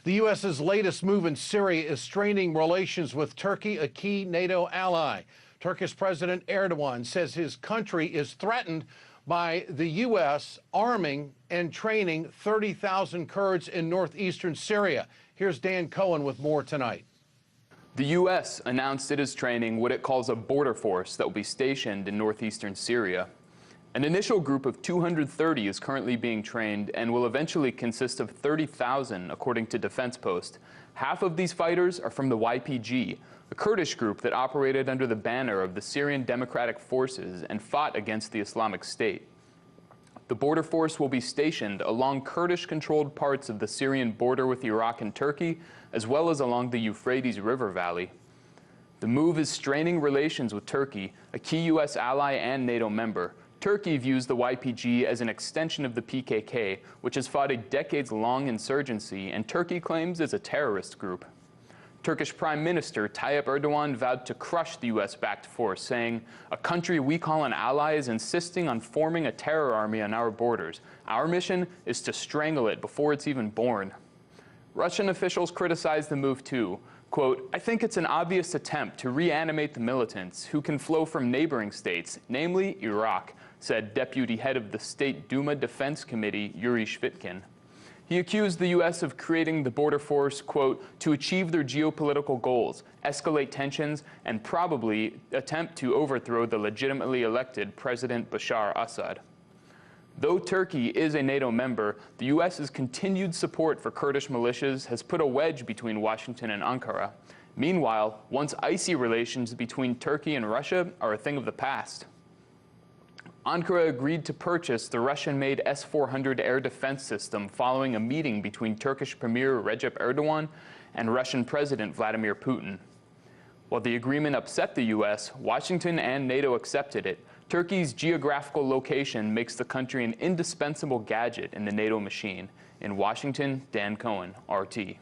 The U.S.'s latest move in Syria is straining relations with Turkey, a key NATO ally. Turkish President Erdogan says his country is threatened by the U.S. arming and training 30,000 Kurds in northeastern Syria. Here's Dan Cohen with more tonight. The U.S. announced it is training what it calls a border force that will be stationed in northeastern Syria. An initial group of 230 is currently being trained and will eventually consist of 30,000, according to Defense Post. Half of these fighters are from the YPG, a Kurdish group that operated under the banner of the Syrian Democratic Forces and fought against the Islamic State. The border force will be stationed along Kurdish-controlled parts of the Syrian border with Iraq and Turkey, as well as along the Euphrates River Valley. The move is straining relations with Turkey, a key U.S. ally and NATO member. Turkey views the YPG as an extension of the PKK, which has fought a decades-long insurgency, and Turkey claims is a terrorist group. Turkish Prime Minister Tayyip Erdogan vowed to crush the U.S.-backed force, saying, "A country we call an ally is insisting on forming a terror army on our borders. Our mission is to strangle it before it's even born." Russian officials criticized the move too. Quote, "I think it's an obvious attempt to reanimate the militants who can flow from neighboring states, namely Iraq," said Deputy Head of the State Duma Defense Committee, Yuri Shvitkin. He accused the U.S. of creating the border force, quote, "to achieve their geopolitical goals, escalate tensions, and probably attempt to overthrow the legitimately elected President Bashar Assad." Though Turkey is a NATO member, the U.S.'s continued support for Kurdish militias has put a wedge between Washington and Ankara. Meanwhile, once icy relations between Turkey and Russia are a thing of the past. Ankara agreed to purchase the Russian-made S-400 air defense system following a meeting between Turkish Premier Recep Erdogan and Russian President Vladimir Putin. While the agreement upset the U.S., Washington and NATO accepted it. Turkey's geographical location makes the country an indispensable gadget in the NATO machine. In Washington, Dan Cohen, RT.